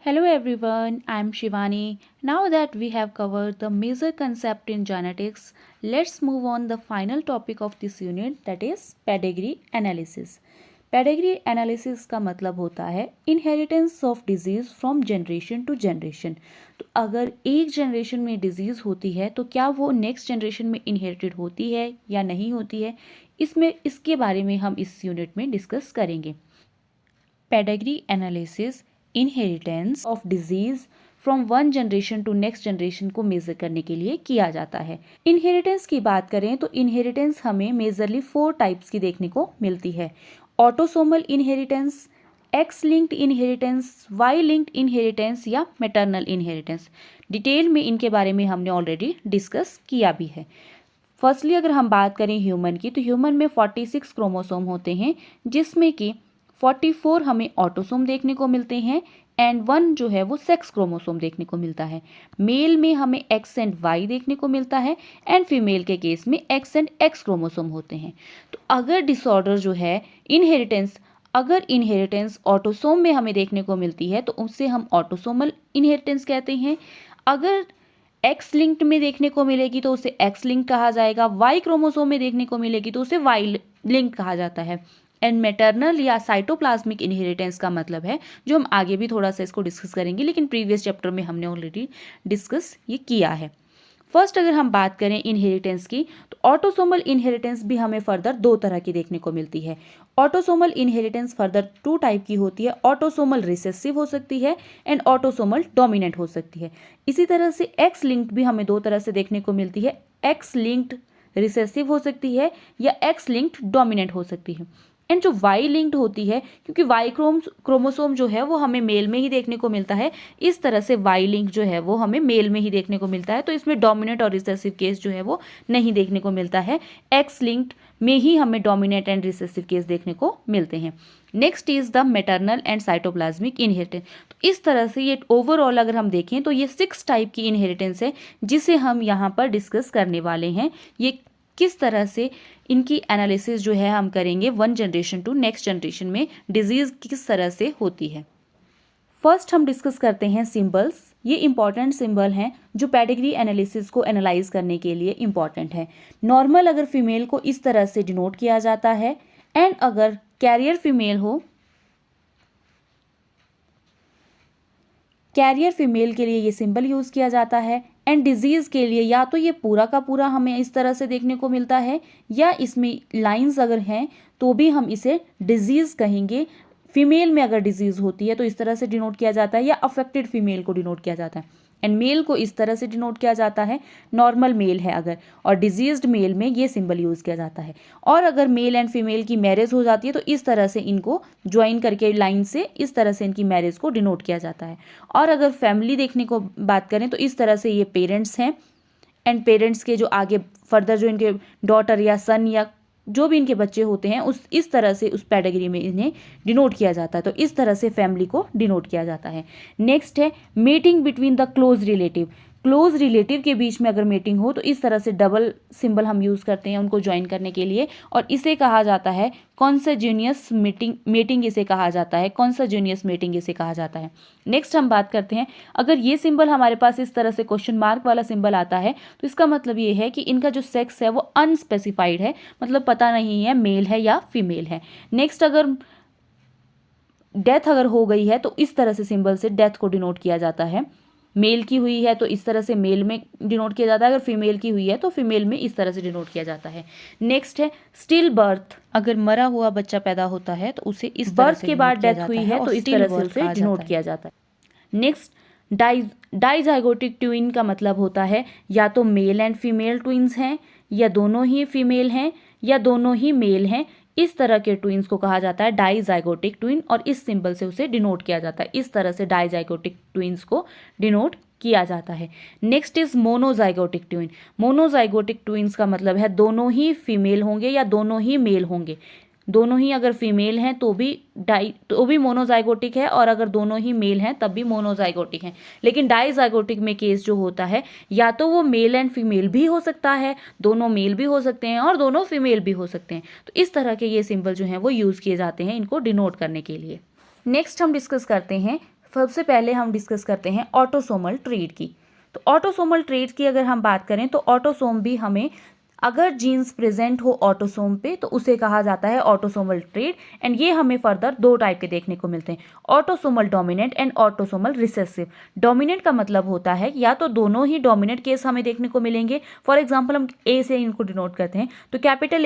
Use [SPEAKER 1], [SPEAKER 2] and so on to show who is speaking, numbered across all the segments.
[SPEAKER 1] Hello everyone, I'm Shivani. Now that we have covered the major concept in genetics, let's move on the final topic of this unit, that is pedigree analysis. Pedigree analysis का मतलब होता है inheritance of disease from generation to generation. तो अगर एक generation में disease होती है तो क्या वो नेक्स्ट जनरेशन में इनहेरिटेड होती है या नहीं होती है, इसके बारे में हम इस यूनिट में डिस्कस करेंगे। Pedigree analysis inheritance of disease from one generation to next generation को मेजर करने के लिए किया जाता है। इनहेरिटेंस की बात करें तो इनहेरिटेंस हमें मेजरली 4 टाइप्स की देखने को मिलती है। Autosomal inheritance, X linked inheritance, Y linked inheritance या मैटरनल इनहेरिटेंस। डिटेल में इनके बारे में हमने ऑलरेडी डिस्कस किया भी है। फर्स्टली अगर हम बात करें ह्यूमन की, तो ह्यूमन में 46 क्रोमोसोम होते हैं, जिसमें कि 44 हमें ऑटोसोम देखने को मिलते हैं एंड 1 जो है वो सेक्स क्रोमोसोम देखने को मिलता है। मेल में हमें एक्स एंड वाई देखने को मिलता है एंड फीमेल के केस में एक्स एंड एक्स क्रोमोसोम होते हैं। तो अगर डिसऑर्डर जो है अगर इनहेरिटेंस ऑटोसोम में हमें देखने को मिलती है तो उससे हम ऑटोसोमल इनहेरिटेंस कहते हैं। अगर एक्स लिंक्ड में देखने को मिलेगी तो उसे एक्स लिंक कहा जाएगा, वाई क्रोमोसोम में देखने को मिलेगी तो उसे वाई लिंक कहा जाता है। एंड मैटरनल या साइटोप्लाज्मिक इनहेरिटेंस का मतलब है, जो हम आगे भी थोड़ा सा इसको डिस्कस करेंगे, लेकिन प्रीवियस चैप्टर में हमने ऑलरेडी डिस्कस ये किया है। फर्स्ट अगर हम बात करें इनहेरिटेंस की, तो ऑटोसोमल इनहेरिटेंस भी हमें फर्दर 2 तरह की देखने को मिलती है। ऑटोसोमल इनहेरिटेंस फर्दर 2 टाइप की होती है। ऑटोसोमल रिसेसिव हो सकती है एंड ऑटोसोमल डोमिनेंट हो सकती है। इसी तरह से एक्स लिंक्ड भी हमें 2 तरह से देखने को मिलती है। एक्स लिंक्ड रिसेसिव हो सकती है या एक्स लिंक्ड डोमिनेंट हो सकती है। एंड जो वाई लिंक्ड होती है, क्योंकि वाई क्रोमोसोम जो है वो हमें मेल में ही देखने को मिलता है, इस तरह से वाई लिंक जो है वो हमें मेल में ही देखने को मिलता है, तो इसमें डोमिनेंट और रिसेसिव केस जो है वो नहीं देखने को मिलता है। एक्स लिंक्ड में ही हमें डोमिनेंट एंड रिसेसिव केस देखने को मिलते हैं। Next is the maternal and cytoplasmic inheritance. तो इस तरह से ये ओवरऑल अगर हम देखें तो ये 6 टाइप की इनहेरिटेंस है जिसे हम यहाँ पर डिस्कस करने वाले हैं। ये किस तरह से इनकी एनालिसिस जो है हम करेंगे, one generation to next generation में डिजीज किस तरह से होती है। फर्स्ट हम डिस्कस करते हैं सिंबल्स। ये इंपॉर्टेंट सिंबल हैं जो पेडिग्री एनालिसिस को एनालाइज करने के लिए इंपॉर्टेंट है। नॉर्मल अगर फीमेल को इस तरह से डिनोट किया जाता है एंड अगर कैरियर फीमेल के लिए ये सिंबल यूज़ किया जाता है। एंड डिजीज़ के लिए या तो ये पूरा का पूरा हमें इस तरह से देखने को मिलता है, या इसमें लाइंस अगर हैं तो भी हम इसे डिजीज़ कहेंगे। फीमेल में अगर डिजीज़ होती है तो इस तरह से डिनोट किया जाता है, या अफेक्टेड फीमेल को डिनोट किया जाता है। एंड मेल को इस तरह से डिनोट किया जाता है, नॉर्मल मेल है अगर, और डिजीज्ड मेल में ये सिंबल यूज़ किया जाता है। और अगर मेल एंड फीमेल की मैरिज हो जाती है तो इस तरह से इनको ज्वाइन करके लाइन से इस तरह से इनकी मैरिज को डिनोट किया जाता है। और अगर फैमिली देखने को बात करें तो इस तरह से ये पेरेंट्स हैं एंड पेरेंट्स के जो आगे फर्दर जो इनके डॉटर या सन या जो भी इनके बच्चे होते हैं उस इस तरह से उस कैटेगरी में इन्हें डिनोट किया जाता है। तो इस तरह से फैमिली को डिनोट किया जाता है। नेक्स्ट है meeting between the close relative. Close relative के बीच में अगर मीटिंग हो तो इस तरह से डबल सिंबल हम यूज़ करते हैं उनको ज्वाइन करने के लिए, और इसे कहा जाता है कॉन्सन्ग्यूनियस मीटिंग इसे कहा जाता है, कॉन्सन्ग्यूनियस मीटिंग इसे कहा जाता है। नेक्स्ट हम बात करते हैं, अगर ये सिंबल हमारे पास इस तरह से क्वेश्चन मार्क वाला सिंबल आता है तो इसका मतलब ये है कि इनका जो सेक्स है वो अनस्पेसिफाइड है, मतलब पता नहीं है मेल है या फीमेल है। नेक्स्ट अगर डेथ अगर हो गई है तो इस तरह से सिंबल से डेथ को डिनोट किया जाता है। मेल की हुई है तो इस तरह से मेल में डिनोट किया जाता है, अगर फीमेल की हुई है तो फीमेल में इस तरह से डिनोट किया जाता है। नेक्स्ट है स्टिल बर्थ। अगर मरा हुआ बच्चा पैदा होता है तो उसे इस बर्थ के बाद डेथ हुई है तो इस तरह से उसे डिनोट किया जाता है। नेक्स्ट डाइजाइगोटिक ट्विन का मतलब होता है या तो मेल एंड फीमेल ट्विन्स हैं, या दोनों ही फीमेल हैं, या दोनों ही मेल हैं। इस तरह के ट्विन्स को कहा जाता है डाइजाइगोटिक ट्विन, और इस सिंबल से उसे डिनोट किया जाता है। इस तरह से डाइजाइगोटिक ट्विन्स को डिनोट किया जाता है। Next is monozygotic twin. Monozygotic twins का मतलब है दोनों ही फीमेल होंगे या दोनों ही मेल होंगे। दोनों ही अगर फीमेल हैं तो भी मोनोजाइगोटिक है, और अगर दोनों ही मेल हैं तब भी मोनोजाइगोटिक है। लेकिन डाइजाइगोटिक में केस जो होता है या तो वो मेल एंड फीमेल भी हो सकता है, दोनों मेल भी हो सकते हैं और दोनों फीमेल भी हो सकते हैं। तो इस तरह के ये सिंबल जो हैं वो यूज़ किए जाते हैं इनको डिनोट करने के लिए। नेक्स्ट हम डिस्कस करते हैं सबसे पहले हम डिस्कस करते हैं ऑटोसोमल ट्रेट की। तो ऑटोसोमल ट्रेट की अगर हम बात करें तो ऑटोसोम भी हमें, अगर जीन्स प्रेजेंट हो ऑटोसोम पे तो उसे कहा जाता है ऑटोसोमल ट्रेट। एंड ये हमें फर्दर दो टाइप के देखने को मिलते हैं, autosomal dominant and autosomal recessive. Dominant का मतलब होता है या तो दोनों ही डोमिनेंट केस हमें देखने को मिलेंगे। फॉर एग्जाम्पल हम ए से इनको डिनोट करते हैं, तो कैपिटल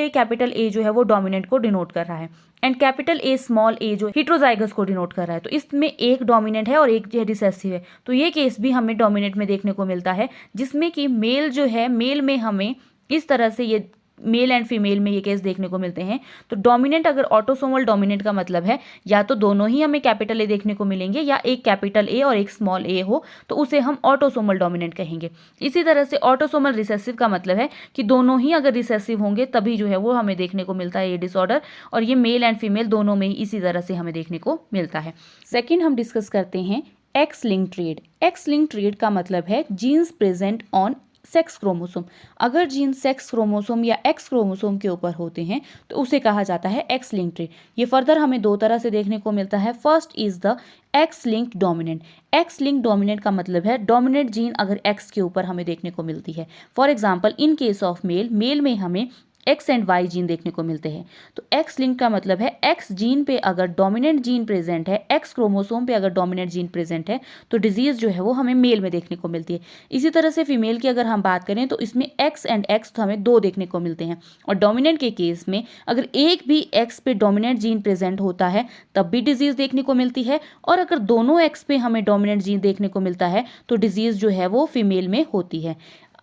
[SPEAKER 1] ए जो है वो डोमिनेंट को डिनोट कर रहा है, एंड कैपिटल ए स्मॉल ए जो हिट्रोजाइगस को डिनोट कर रहा है। तो इसमें एक डोमिनेंट है और एक जो रिसेसिव है। तो ये केस भी हमें डोमिनेंट में देखने को मिलता है, जिसमें कि मेल जो है, मेल में हमें इस तरह से ये मेल एंड फीमेल में ये केस देखने को मिलते हैं। तो डोमिनेंट, अगर ऑटोसोमल डोमिनेंट का मतलब है या तो दोनों ही हमें कैपिटल ए देखने को मिलेंगे या एक कैपिटल ए और एक स्मॉल ए हो, तो उसे हम ऑटोसोमल डोमिनेंट कहेंगे। इसी तरह से ऑटोसोमल रिसेसिव का मतलब है कि दोनों ही अगर रिसेसिव होंगे तभी जो है वो हमें देखने को मिलता है ये डिसऑर्डर, और ये मेल एंड फीमेल दोनों में ही इसी तरह से हमें देखने को मिलता है। सेकेंड हम डिस्कस करते हैं x link trait. X link trait का मतलब है genes present on sex chromosome. अगर जीन सेक्स क्रोमोसोम या एक्स क्रोमोसोम के ऊपर होते हैं तो उसे कहा जाता है एक्स लिंक ट्रेट। ये फर्दर हमें दो तरह से देखने को मिलता है। First is the x link dominant. X link dominant का मतलब है डोमिनेंट जीन अगर एक्स के ऊपर हमें देखने को मिलती है। For example in case of male, male में हमें एक्स एंड वाई जीन देखने को मिलते हैं। तो एक्स लिंक का मतलब है एक्स जीन पे अगर डोमिनेंट जीन प्रेजेंट है, एक्स क्रोमोसोम पे अगर डोमिनेंट जीन प्रेजेंट है, तो डिजीज जो है वो हमें मेल में देखने को मिलती है। इसी तरह से फीमेल की अगर हम बात करें तो इसमें एक्स एंड एक्स तो हमें दो देखने को मिलते हैं, और डोमिनेंट के केस में अगर एक भी एक्स पे डोमिनेंट जीन प्रेजेंट होता है तब भी डिजीज देखने को मिलती है, और अगर दोनों एक्स पे हमें डोमिनेंट जीन देखने को मिलता है तो डिजीज जो है वो फीमेल में होती है।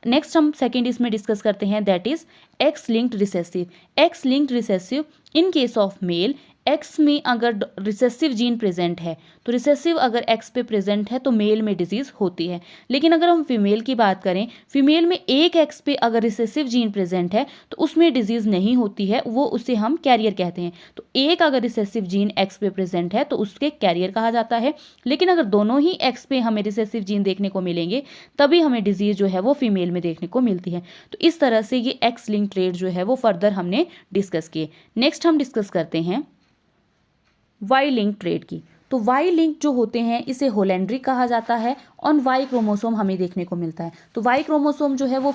[SPEAKER 1] नेक्स्ट हम सेकेंड इसमें डिस्कस करते हैं, that is x linked recessive. X linked recessive in case of mail, x में अगर रिसेसिव जीन प्रेजेंट है तो रिसेसिव अगर एक्स पे प्रेजेंट है तो मेल में डिजीज होती है। लेकिन अगर हम फीमेल की बात करें, फीमेल में एक एक्स पे अगर रिसेसिव जीन प्रेजेंट है तो उसमें डिजीज नहीं होती है, वो उसे हम कैरियर कहते हैं। तो एक अगर रिसेसिव जीन एक्स पे प्रेजेंट है तो उसके कैरियर कहा जाता है। लेकिन अगर दोनों ही एक्स पे हमें रिसेसिव जीन देखने को मिलेंगे तभी हमें डिजीज जो है वो फीमेल में देखने को मिलती है। तो इस तरह से ये एक्स लिंक ट्रेट जो है वो फर्दर हमने डिस्कस किए। नेक्स्ट हम डिस्कस करते हैं वाई लिंक ट्रेट की। तो वाई लिंक जो होते हैं इसे होलैंड्रिक कहा जाता है, ऑन वाई क्रोमोसोम हमें देखने को मिलता है। तो वाई क्रोमोसोम जो है वो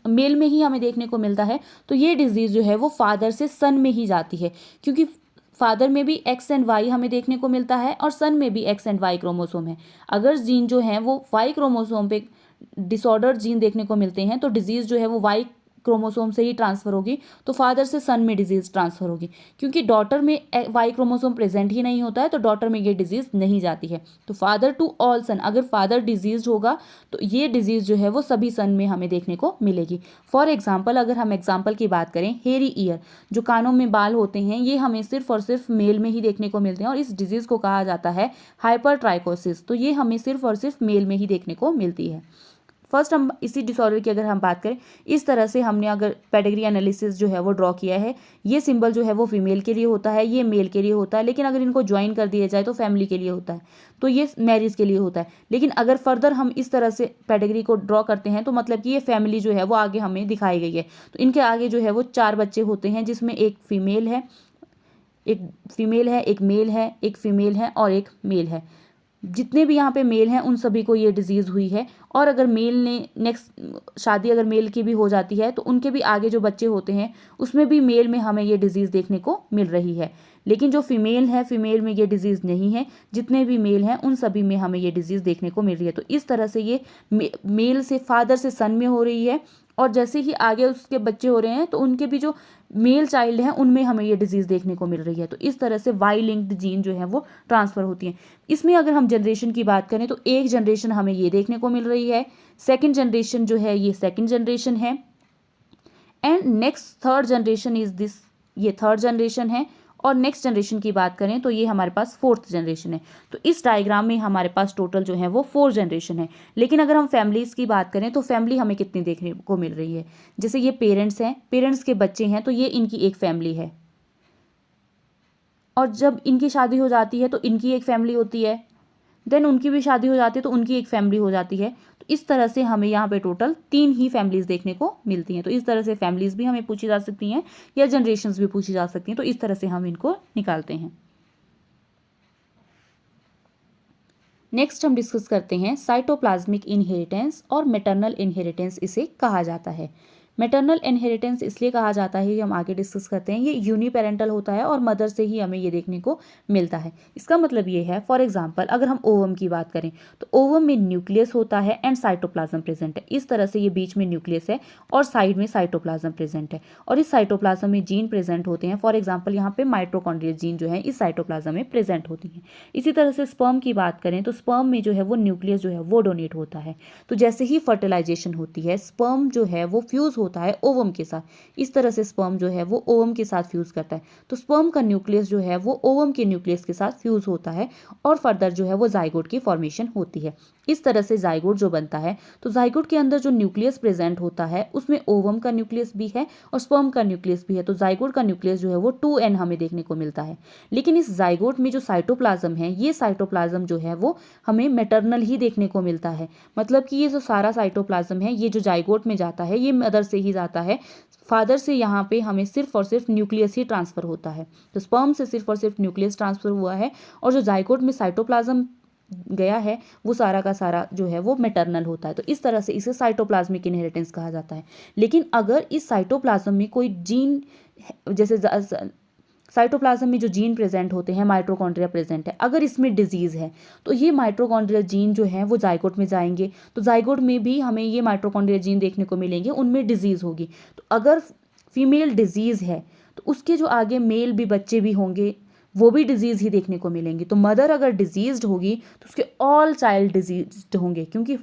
[SPEAKER 1] मेल में ही हमें देखने को मिलता है। तो ये डिजीज़ जो है वो फादर से सन में ही जाती है, क्योंकि फादर में भी एक्स एंड वाई हमें देखने को मिलता है और सन में भी एक्स एंड वाई क्रोमोसोम है। अगर जीन जो है वो वाई क्रोमोसोम पे डिसऑर्डर जीन देखने को मिलते हैं तो डिजीज़ जो है वो वाई क्रोमोसोम से ही ट्रांसफर होगी, तो फादर से सन में डिजीज ट्रांसफर होगी। क्योंकि डॉटर में वाई क्रोमोसोम प्रेजेंट ही नहीं होता है तो डॉटर में ये डिजीज नहीं जाती है। तो फादर टू ऑल सन, अगर फादर डिजीज होगा तो ये डिजीज जो है वो सभी सन में हमें देखने को मिलेगी। फॉर एग्जाम्पल, अगर हम एग्जाम्पल की बात करें, हेयरी ईयर, जो कानों में बाल होते हैं, ये हमें सिर्फ और सिर्फ मेल में ही देखने को मिलते हैं और इस डिजीज को कहा जाता है हाइपरट्राइकोसिस। तो ये हमें सिर्फ और सिर्फ मेल में ही देखने को मिलती है। फर्स्ट हम इसी डिसऑर्डर की अगर हम बात करें, इस तरह से हमने अगर पेडिग्री एनालिसिस जो है वो ड्रॉ किया है। ये सिंबल जो है वो फीमेल के लिए होता है, ये मेल के लिए होता है, लेकिन अगर इनको ज्वाइन कर दिया जाए तो फैमिली के लिए होता है, तो ये मैरिज के लिए होता है। लेकिन अगर फर्दर हम इस तरह से पेडिग्री को ड्रॉ करते हैं तो मतलब कि ये फैमिली जो है वो आगे हमें दिखाई गई है। तो इनके आगे जो है वो 4 बच्चे होते हैं, जिसमें एक फीमेल है, एक मेल है, एक फीमेल है और एक मेल है। जितने भी यहाँ पे मेल हैं उन सभी को ये डिजीज़ हुई है। और अगर मेल ने नेक्स्ट शादी अगर मेल की भी हो जाती है तो उनके भी आगे जो बच्चे होते हैं उसमें भी मेल में हमें ये डिजीज़ देखने को मिल रही है। लेकिन जो फीमेल है, फीमेल में ये डिजीज़ नहीं है, जितने भी मेल हैं उन सभी में हमें ये डिजीज़ देखने को मिल रही है। तो इस तरह से ये मेल से फादर से सन में हो रही है, और जैसे ही आगे उसके बच्चे हो रहे हैं तो उनके भी जो मेल चाइल्ड हैं उनमें हमें ये डिजीज़ देखने को मिल रही है। तो इस तरह से वाई लिंक्ड जीन जो है वो ट्रांसफ़र होती हैं। इसमें अगर हम जनरेशन की बात करें तो एक जनरेशन हमें ये देखने को मिल रही है, सेकंड जनरेशन जो है ये सेकंड जनरेशन है, and next third generation is this, ये थर्ड जनरेशन है, और नेक्स्ट जनरेशन की बात करें तो ये हमारे पास फोर्थ जनरेशन है। तो इस डायग्राम में हमारे पास टोटल जो है वो 4 जनरेशन है। लेकिन अगर हम फैमिलीज़ की बात करें तो फैमिली हमें कितनी देखने को मिल रही है, जैसे ये पेरेंट्स हैं, पेरेंट्स के बच्चे हैं, तो ये इनकी एक फैमिली है, और जब इनकी शादी हो जाती है तो इनकी एक फैमिली होती है, देन उनकी भी शादी हो जाती है तो उनकी एक फैमिली हो जाती है। तो इस तरह से हमें यहाँ पे टोटल 3 ही फैमिलीज़ देखने को मिलती हैं। तो इस तरह से फैमिलीज़ भी हमें पूछी जा सकती हैं या जनरेशन्स भी पूछी जा सकती हैं। तो इस तरह से हम इनको निकालते हैं। नेक्स्ट हम डिस्कस करते हैं साइटोप्लाज्मिक इनहेरिटेंस और मैटरनल इनहेरिटेंस इसे कहा जाता है। मैटरनल इनहेरिटेंस इसलिए कहा जाता है, ये हम आगे डिस्कस करते हैं, ये यूनिपेरेंटल होता है और मदर से ही हमें ये देखने को मिलता है। इसका मतलब ये है, फॉर एग्जांपल अगर हम ओवम की बात करें तो ओवम में न्यूक्लियस होता है एंड साइटोप्लाज्म प्रेजेंट है। इस तरह से ये बीच में न्यूक्लियस है और साइड में साइटोप्लाज्म प्रेजेंट है और इस साइटोप्लाज्म में जीन प्रेजेंट होते हैं। फॉर एग्जाम्पल यहाँ पे माइटोकॉन्ड्रियल जीन जो है इस साइटोप्लाज्म में प्रेजेंट होती हैं। इसी तरह से स्पर्म की बात करें तो स्पर्म में जो है वो न्यूक्लियस जो है वो डोनेट होता है। तो जैसे ही फर्टिलाइजेशन होती है स्पर्म जो है वो फ्यूज होता है ओवम के साथ। इस तरह से स्पर्म जो है वो ओवम के साथ फ्यूज करता है। तो स्पर्म का न्यूक्लियस जो है वो ओवम के न्यूक्लियस के साथ फ्यूज होता है और फर्दर जो है वो जाइगोट की फॉर्मेशन होती है। इस तरह से जाइगोट जो बनता है, तो जाइगोट के अंदर जो न्यूक्लियस प्रेजेंट होता है उसमें ओवम का न्यूक्लियस भी है और स्पर्म का न्यूक्लियस भी है। तो जाइगोट का न्यूक्लियस जो है वो 2n हमें देखने को मिलता है। लेकिन इस जाइगोट में जो साइटोप्लाज्म है, ये साइटोप्लाज्म जो है वो हमें मैटरनल ही देखने को मिलता है। मतलब कि ये जो सारा साइटोप्लाज्म है, ये जो जाइगोट में जाता है, ये मदर से ही जाता है। फादर से यहाँ पे हमें सिर्फ और सिर्फ न्यूक्लियस ही ट्रांसफर होता है। तो स्पर्म से सिर्फ और सिर्फ न्यूक्लियस ट्रांसफर हुआ है और जो जाइगोट में साइटोप्लाज्म गया है वो सारा का सारा जो है वो मैटरनल होता है। तो इस तरह से इसे साइटोप्लाज्मिक इनहेरिटेंस कहा जाता है। लेकिन अगर इस साइटोप्लाज्म में कोई जीन, जैसे साइटोप्लाज्म में जो जीन प्रेजेंट होते हैं, माइटोकॉन्ड्रिया प्रेजेंट है, अगर इसमें डिजीज़ है तो ये माइटोकॉन्ड्रिया जीन जो है वो जाइगोट में जाएंगे। तो जाइगोट में भी हमें ये माइटोकॉन्ड्रिया जीन देखने को मिलेंगे, उनमें डिजीज़ होगी। तो अगर फीमेल डिजीज़ है तो उसके जो आगे मेल भी बच्चे भी होंगे वो भी डिजीज़ ही देखने को मिलेंगी। तो मदर अगर डिजीज्ड होगी तो उसके ऑल चाइल्ड डिजीज्ड होंगे, क्योंकि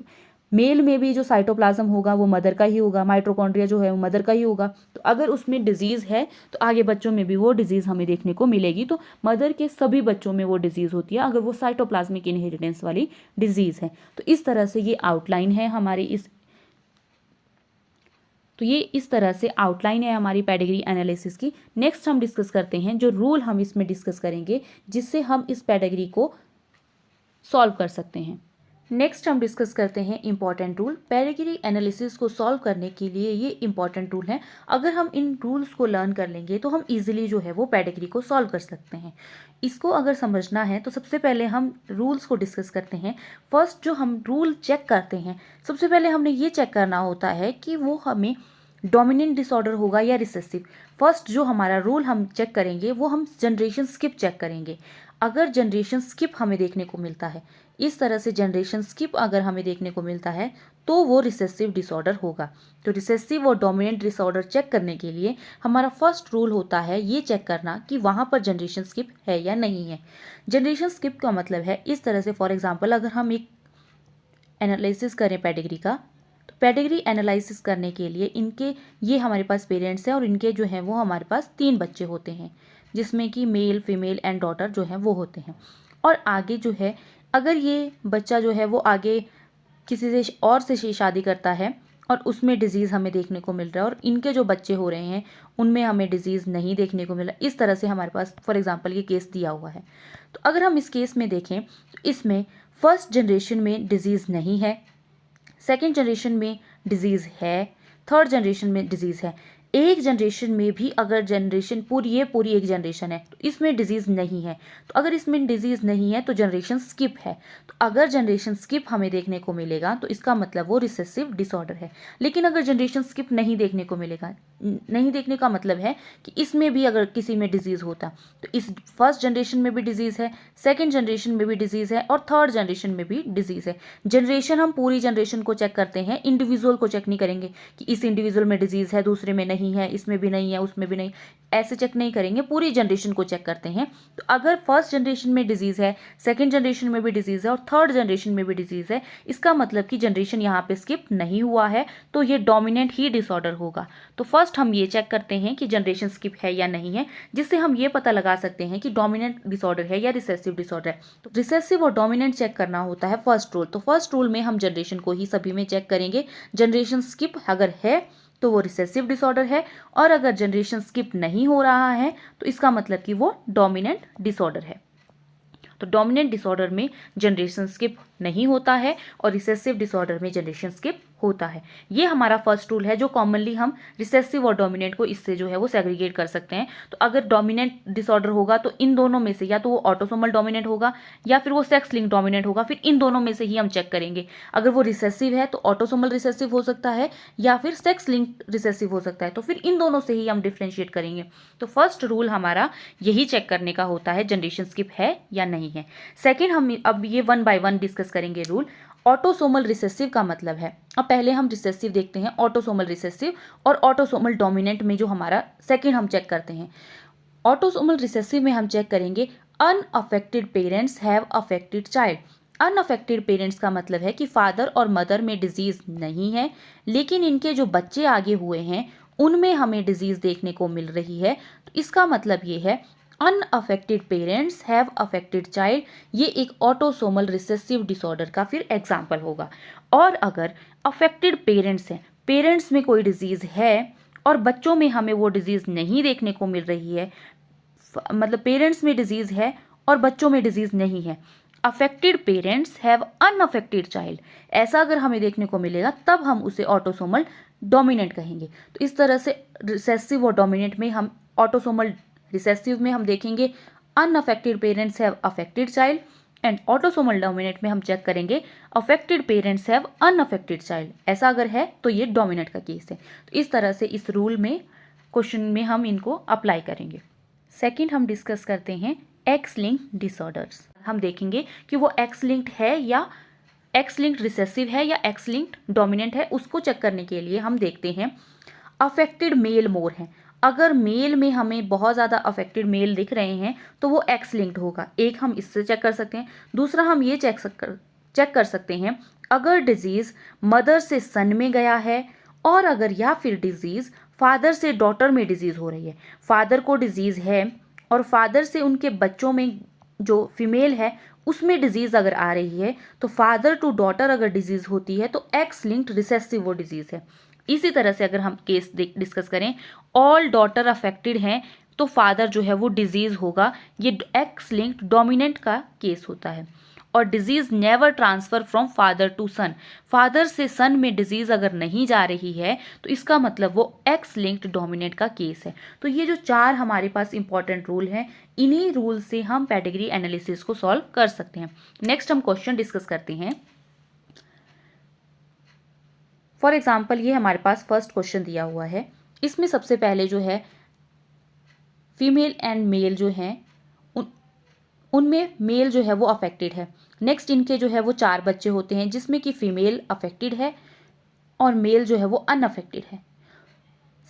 [SPEAKER 1] मेल में भी जो साइटोप्लाज्म होगा वो मदर का ही होगा, माइटोकॉन्ड्रिया जो है वो मदर का ही होगा। तो अगर उसमें डिजीज़ है तो आगे बच्चों में भी वो डिजीज़ हमें देखने को मिलेगी। तो मदर के सभी बच्चों में वो डिजीज़ होती है अगर वो साइटोप्लाज्मिक इनहेरिटेंस वाली डिजीज़ है। तो इस तरह से ये आउटलाइन है हमारी इस तरह से आउटलाइन है हमारी पेडिग्री एनालिसिस की। नेक्स्ट हम डिस्कस करते हैं जो रूल हम इसमें डिस्कस करेंगे जिससे हम इस पेडिग्री को सॉल्व कर सकते हैं। नेक्स्ट हम डिस्कस करते हैं इंपॉर्टेंट रूल। पेडिग्री एनालिसिस को सॉल्व करने के लिए ये इंपॉर्टेंट रूल हैं। अगर हम इन रूल्स को लर्न कर लेंगे तो हम इजीली जो है वो पेडिग्री को सॉल्व कर सकते हैं। इसको अगर समझना है तो सबसे पहले हम रूल्स को डिस्कस करते हैं। फर्स्ट जो हम रूल चेक करते हैं, सबसे पहले हमने ये चेक करना होता है कि वो हमें डोमिनेंट डिसऑर्डर होगा या रिसेसिव। फर्स्ट जो हमारा रूल हम चेक करेंगे वो हम जनरेशन स्किप चेक करेंगे। अगर जनरेशन स्किप हमें देखने को मिलता है, इस तरह से जनरेशन स्किप अगर हमें देखने को मिलता है तो वो रिसेसिव डिसऑर्डर होगा। तो रिसेसिव और डोमिनेंट डिसऑर्डर चेक करने के लिए हमारा फर्स्ट रूल होता है ये चेक करना कि वहाँ पर जनरेशन स्किप है या नहीं है। जनरेशन स्किप का मतलब है इस तरह से, फॉर एग्जाम्पल अगर हम एक एनालिसिस करें पेडिग्री का, तो पेडिग्री एनालिसिस करने के लिए ये हमारे पास पेरेंट्स हैं और इनके जो हैं वो हमारे पास 3 बच्चे होते हैं, जिसमें कि मेल, फीमेल एंड डॉटर जो हैं वो होते हैं। और आगे जो है अगर ये बच्चा जो है वो आगे किसी से और से शादी करता है और उसमें डिजीज़ हमें देखने को मिल रहा है और इनके जो बच्चे हो रहे हैं उनमें हमें डिजीज़ नहीं देखने को मिल रहा, इस तरह से हमारे पास फॉर एग्जांपल ये केस दिया हुआ है। तो अगर हम इस केस में देखें तो इसमें फर्स्ट जनरेशन में डिजीज़ नहीं है, सेकेंड जनरेशन में डिजीज़ है, थर्ड जनरेशन में डिजीज़ है। एक जनरेशन में भी अगर जनरेशन पूरी एक जनरेशन है तो इसमें डिजीज़ नहीं है। तो अगर इसमें डिजीज़ नहीं है तो जनरेशन स्किप है। तो अगर जनरेशन स्किप हमें देखने को मिलेगा तो इसका मतलब वो रिसेसिव डिसऑर्डर है। लेकिन अगर जनरेशन स्किप नहीं देखने को मिलेगा, नहीं देखने का मतलब है कि इसमें भी अगर किसी में डिजीज़ होता तो इस फर्स्ट जनरेशन में भी डिजीज़ है, सेकेंड जनरेशन में भी डिजीज़ है और थर्ड जनरेशन में भी डिजीज़ है। जनरेशन हम पूरी जनरेशन को चेक करते हैं, इंडिविजुअल को चेक नहीं करेंगे कि इस इंडिविजुअल में डिजीज़ है, दूसरे में नहीं है, इसमें भी नहीं है, उसमें भी नहीं, ऐसे चेक नहीं करेंगे, पूरी जनरेशन को चेक करते हैं। तो अगर फर्स्ट जनरेशन में डिजीज़ है, सेकेंड जनरेशन में भी डिजीज़ है और थर्ड जनरेशन में भी डिजीज़ है, इसका मतलब कि जनरेशन यहाँ पे स्किप नहीं हुआ है, तो ये डोमिनेंट ही डिसऑर्डर होगा। तो फर्स्ट हम ये चेक करते हैं कि जनरेशन स्किप है या नहीं है, जिससे हम ये पता लगा सकते हैं कि डोमिनेंट डिसऑर्डर है या रिसेसिव डिसऑर्डर है। तो रिसेसिव और डोमिनेंट चेक करना होता है फर्स्ट रूल। तो फर्स्ट रूल में हम जनरेशन को ही सभी में चेक करेंगे। जनरेशन स्किप अगर है तो वो रिसेसिव डिसऑर्डर है और अगर जनरेशन स्किप नहीं हो रहा है तो इसका मतलब कि वो डोमिनेंट डिसऑर्डर है। तो डोमिनेंट डिसऑर्डर में जनरेशन स्किप नहीं होता है और रिसेसिव डिसऑर्डर में जनरेशन स्किप होता है। ये हमारा फर्स्ट रूल है जो कॉमनली हम रिसेसिव और डोमिनेंट को इससे जो है वो सेग्रीगेट कर सकते हैं। तो अगर डोमिनेंट डिसऑर्डर होगा तो इन दोनों में से या तो वो ऑटोसोमल डोमिनेंट होगा या फिर वो सेक्स लिंक डोमिनेंट होगा, फिर इन दोनों में से ही हम चेक करेंगे। अगर वो रिसेसिव है तो ऑटोसोमल रिसेसिव हो सकता है या फिर सेक्स लिंक रिसेसिव हो सकता है, तो फिर इन दोनों से ही हम डिफ्रेंशिएट करेंगे। तो फर्स्ट रूल हमारा यही चेक करने का होता है जनरेशन स्किप है या नहीं है। सेकेंड, हम अब ये 1 बाय 1 डिस्कस करेंगे रूल। ऑटोसोमल रिसेसिव का मतलब है, अब पहले हम रिसेसिव देखते हैं, ऑटोसोमल रिसेसिव और ऑटोसोमल डोमिनेंट में जो हमारा सेकंड हम चेक करते हैं। ऑटोसोमल रिसेसिव में हम चेक करेंगे unaffected parents have affected child. Unaffected parents का मतलब है कि फादर और मदर में डिजीज नहीं है, लेकिन इनके जो बच्चे आगे हुए हैं उनमें हमें डिजीज देखने को मिल रही है। तो इसका मतलब ये है unaffected parents have affected child, ये एक ऑटोसोमल रिसेसिव डिसऑर्डर का फिर एग्जाम्पल होगा। और अगर अफेक्टेड पेरेंट्स हैं, पेरेंट्स में कोई डिजीज है और बच्चों में हमें वो डिजीज नहीं देखने को मिल रही है, मतलब पेरेंट्स में डिजीज है और बच्चों में डिजीज नहीं है, affected parents have unaffected child, ऐसा अगर हमें देखने को मिलेगा तब हम उसे ऑटोसोमल डोमिनेंट कहेंगे। तो इस तरह से रिसेसिव और डोमिनेंट में हम ऑटोसोमल रिसेसिव में हम देखेंगे unaffected parents have affected child, and autosomal dominant में हम चेक करेंगे affected parents have unaffected child, ऐसा अगर है तो ये डोमिनेंट का केस है। तो इस तरह से इस रूल में क्वेश्चन में हम इनको अप्लाई करेंगे। सेकंड हम डिस्कस करते हैं एक्स लिंक्ड डिसऑर्डर्स। हम देखेंगे कि वो एक्स लिंक्ड है या एक्स लिंक्ड रिसेसिव है या एक्स लिंक्ड डोमिनेंट है। उसको चेक करने के लिए हम देखते हैं अफेक्टेड मेल मोर है। अगर मेल में हमें बहुत ज़्यादा अफेक्टेड मेल दिख रहे हैं तो वो एक्स लिंक्ड होगा, एक हम इससे चेक कर सकते हैं। दूसरा हम ये चेक कर सकते हैं अगर डिजीज़ मदर से सन में गया है और अगर या फिर डिजीज़ फादर से डॉटर में डिजीज़ हो रही है। फादर को डिजीज़ है और फादर से उनके बच्चों में जो फीमेल है उसमें डिजीज़ अगर आ रही है, तो फादर टू डॉटर अगर डिजीज़ होती है तो एक्स लिंक्ड रिसेसिव वो डिजीज़ है। इसी तरह से अगर हम केस डिस्कस करें, ऑल डॉटर अफेक्टेड हैं तो फादर जो है वो डिजीज़ होगा, ये एक्स लिंक्ड डोमिनेंट का केस होता है। और disease never transfer from father to son, father से सन में डिजीज अगर नहीं जा रही है तो इसका मतलब वो एक्स लिंक्ड डोमिनेंट का केस है। तो ये जो 4 हमारे पास इंपॉर्टेंट रूल हैं, इन्हीं रूल से हम पेडिग्री एनालिसिस को सॉल्व कर सकते हैं। नेक्स्ट हम क्वेश्चन डिस्कस करते हैं। फॉर एग्जाम्पल ये हमारे पास फर्स्ट क्वेश्चन दिया हुआ है, इसमें सबसे पहले जो है फीमेल एंड मेल जो हैं उनमें मेल जो है वो अफेक्टेड है। नेक्स्ट इनके जो है वो 4 बच्चे होते हैं जिसमें कि फीमेल अफेक्टेड है और मेल जो है वो अनअफेक्टेड है।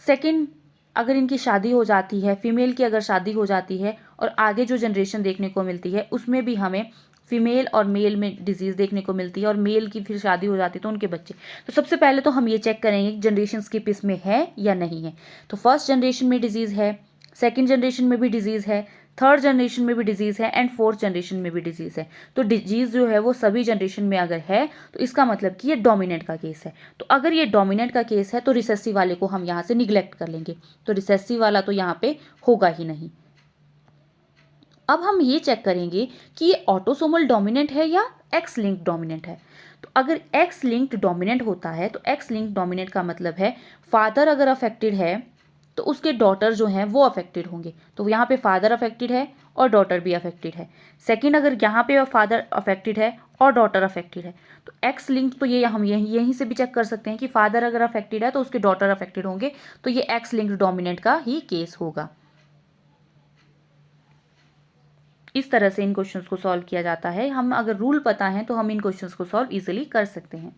[SPEAKER 1] सेकंड, अगर इनकी शादी हो जाती है, फीमेल की अगर शादी हो जाती है और आगे जो जनरेशन देखने को मिलती है उसमें भी हमें फीमेल और मेल में डिजीज़ देखने को मिलती है और मेल की फिर शादी हो जाती है तो उनके बच्चे। तो सबसे पहले तो हम ये चेक करेंगे कि जनरेशन स्किप इसमें है या नहीं है। तो फर्स्ट जनरेशन में डिजीज़ है, सेकेंड जनरेशन में भी डिजीज़ है, थर्ड जनरेशन में भी डिजीज़ है एंड फोर्थ जनरेशन में भी डिजीज़ है। तो डिजीज़ जो है वो सभी जनरेशन में अगर है तो इसका मतलब कि ये डोमिनेंट का केस है। तो अगर ये डोमिनेंट का केस है तो रिसेसिव वाले को हम यहाँ से निगलेक्ट कर लेंगे, तो रिसेसिव वाला तो यहाँ पे होगा ही नहीं। अब हम ये चेक करेंगे कि ये ऑटोसोमल डोमिनेंट है या एक्स लिंक्ड डोमिनेंट है। तो अगर एक्स लिंक्ड डोमिनेंट होता है तो एक्स लिंक्ड डोमिनेंट का मतलब है फादर अगर अफेक्टेड है तो उसके डॉटर जो हैं वो अफेक्टेड होंगे। तो यहाँ पे फादर अफेक्टेड है और डॉटर भी अफेक्टेड है। सेकंड, अगर यहाँ पे फादर अफेक्टेड है और डॉटर अफेक्टेड है तो एक्स लिंक तो ये हम यहीं से भी चेक कर सकते हैं कि फादर अगर अफेक्टेड है तो उसके डॉटर अफेक्टेड होंगे, तो ये एक्स लिंक्ड डोमिनेंट का ही केस होगा। इस तरह से इन क्वेश्चंस को सॉल्व किया जाता है। हम अगर रूल पता है तो हम इन क्वेश्चंस को सॉल्व इजीली कर सकते हैं।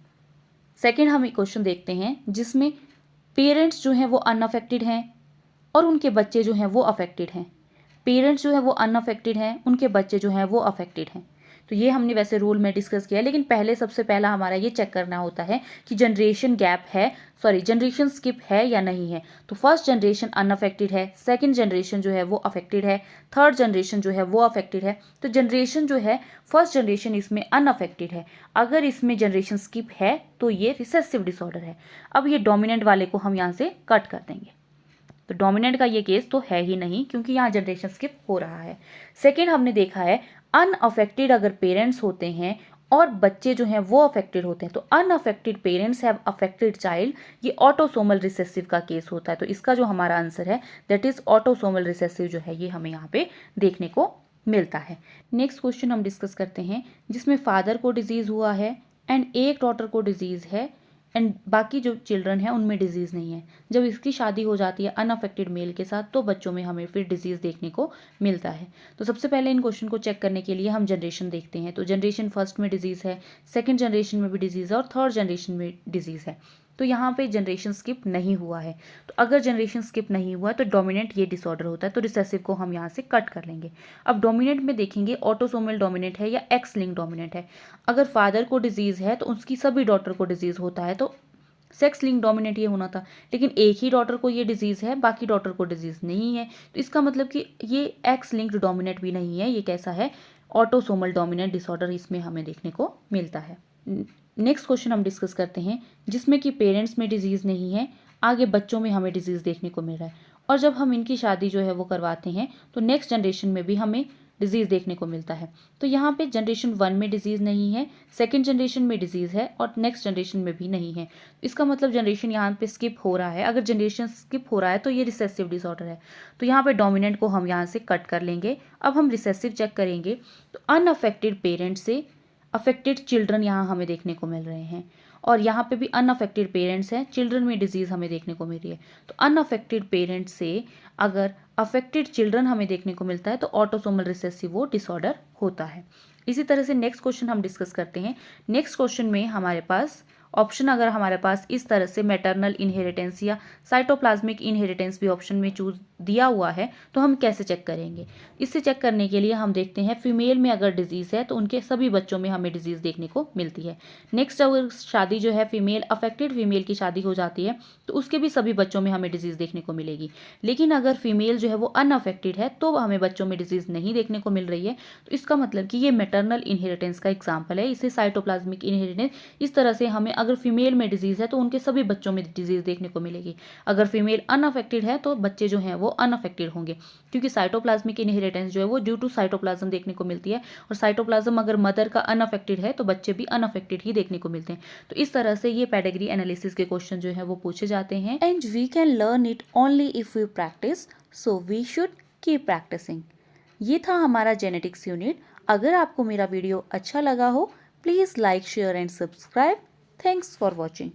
[SPEAKER 1] सेकंड, हम एक क्वेश्चन देखते हैं जिसमें पेरेंट्स जो हैं वो अनअफेक्टेड हैं और उनके बच्चे जो हैं वो अफेक्टेड हैं। पेरेंट्स जो है वो अनअफेक्टेड हैं, उनके बच्चे जो हैं वो अफेक्टेड हैं। तो ये हमने वैसे रूल में डिस्कस किया, लेकिन पहले सबसे पहला हमारा ये चेक करना होता है कि जनरेशन स्किप है या नहीं है। तो फर्स्ट जनरेशन अनअफेक्टेड है, सेकंड जनरेशन जो है वो अफेक्टेड है, थर्ड जनरेशन जो है वो अफेक्टेड है। तो जनरेशन जो है फर्स्ट जनरेशन इसमें अनअफेक्टेड है। अगर इसमें जनरेशन स्किप है तो ये रिसेसिव डिसऑर्डर है। अब ये डोमिनेंट वाले को हम यहाँ से कट कर देंगे, तो डोमिनेंट का ये केस तो है ही नहीं क्योंकि यहाँ जनरेशन स्किप हो रहा है। सेकेंड, हमने देखा है अनअफेक्टेड अगर पेरेंट्स होते हैं और बच्चे जो हैं वो अफेक्टेड होते हैं। तो unaffected parents have affected child, ये ऑटोसोमल रिसेसिव का केस होता है। तो इसका जो हमारा आंसर है दैट इज ऑटोसोमल रिसेसिव जो है ये हमें यहाँ पे देखने को मिलता है। नेक्स्ट क्वेश्चन हम डिस्कस करते हैं जिसमें फादर को डिजीज हुआ है एंड एक डॉटर को डिजीज है एंड बाकी जो चिल्ड्रन है उनमें डिजीज़ नहीं है। जब इसकी शादी हो जाती है अनअफेक्टेड मेल के साथ तो बच्चों में हमें फिर डिजीज़ देखने को मिलता है। तो सबसे पहले इन क्वेश्चन को चेक करने के लिए हम जनरेशन देखते हैं। तो जनरेशन फर्स्ट में डिजीज़ है, सेकेंड जनरेशन में भी डिजीज़ है और थर्ड जनरेशन में डिजीज़ है। तो यहाँ पे जनरेशन स्किप नहीं हुआ है। तो अगर जनरेशन स्किप नहीं हुआ है तो डोमिनेंट ये डिसऑर्डर होता है। तो रिसेसिव को हम यहाँ से कट कर लेंगे। अब डोमिनेंट में देखेंगे ऑटोसोमल डोमिनेंट है या एक्स लिंक डोमिनेंट है। अगर फादर को डिजीज़ है तो उसकी सभी डॉटर को डिजीज़ होता है, तो सेक्स लिंक डोमिनेंट ये होना था। लेकिन एक ही डॉटर को ये डिजीज़ है, बाकी डॉटर को डिजीज़ नहीं है। तो इसका मतलब कि ये एक्स लिंक्ड डोमिनेंट भी नहीं है, ये कैसा है, ऑटोसोमल डोमिनेंट डिसऑर्डर इसमें हमें देखने को मिलता है। नेक्स्ट क्वेश्चन हम डिस्कस करते हैं जिसमें कि पेरेंट्स में डिजीज़ नहीं है, आगे बच्चों में हमें डिजीज़ देखने को मिल रहा है। और जब हम इनकी शादी जो है वो करवाते हैं तो नेक्स्ट जनरेशन में भी हमें डिजीज़ देखने को मिलता है। तो यहाँ पे जनरेशन 1 में डिजीज़ नहीं है, सेकेंड जनरेशन में डिजीज़ है और नेक्स्ट जनरेशन में भी नहीं है। इसका मतलब जनरेशन यहाँ पे स्किप हो रहा है। अगर जनरेशन स्किप हो रहा है तो ये रिसेसिव डिसऑर्डर है। तो यहाँ पे डोमिनेंट को हम यहाँ से कट कर लेंगे। अब हम रिसेसिव चेक करेंगे तो अनअफेक्टेड पेरेंट्स से अफेक्टेड चिल्ड्रन यहाँ हमें देखने को मिल रहे हैं और यहाँ पे भी अनअफेक्टेड पेरेंट्स हैं, चिल्ड्रन में डिजीज़ हमें देखने को मिल रही है। तो अनअफेक्टेड पेरेंट्स से अगर अफेक्टेड चिल्ड्रन हमें देखने को मिलता है तो ऑटोसोमल रिसेसिव वो डिसऑर्डर होता है। इसी तरह से नेक्स्ट क्वेश्चन हम डिस्कस करते हैं। नेक्स्ट क्वेश्चन में हमारे पास ऑप्शन अगर हमारे पास इस तरह से मैटरनल इनहेरिटेंस या साइटोप्लाज्मिक इनहेरिटेंस भी ऑप्शन में चूज दिया हुआ है तो हम कैसे चेक करेंगे। इससे चेक करने के लिए हम देखते हैं फीमेल में अगर डिजीज़ है तो उनके सभी बच्चों में हमें डिजीज़ देखने को मिलती है। नेक्स्ट अगर शादी जो है फीमेल अफेक्टेड फीमेल की शादी हो जाती है तो उसके भी सभी बच्चों में हमें डिजीज़ देखने को मिलेगी। लेकिन अगर फीमेल जो है वो अनअफेक्टेड है तो हमें बच्चों में डिजीज़ नहीं देखने को मिल रही है। तो इसका मतलब कि ये मैटरनल इनहेरिटेंस का एग्जाम्पल है। इसे साइटोप्लाज्मिक इनहेरिटेंस, इस तरह से हमें अगर फीमेल में डिजीज़ है तो उनके सभी बच्चों में डिजीज़ देखने को मिलेगी। अगर फीमेल अनअफेक्टेड है तो बच्चे जो हैं वो अनअफेक्टेड होंगे, क्योंकि साइटोप्लाज्मिक इनहेरिटेंस जो है वो ड्यू टू साइटोप्लाज्म देखने को मिलती है और साइटोप्लाज्म अगर मदर का अनअफेक्टेड है तो बच्चे भी अनअफेक्टेड ही देखने को मिलते हैं। तो इस तरह से ये पेडिग्री एनालिसिस के क्वेश्चन जो है वो पूछे जाते हैं and we can learn it only if we practise, so we should keep practising. ये था हमारा जेनेटिक्स यूनिट। अगर आपको मेरा वीडियो अच्छा लगा हो please like share and subscribe. Thanks for watching.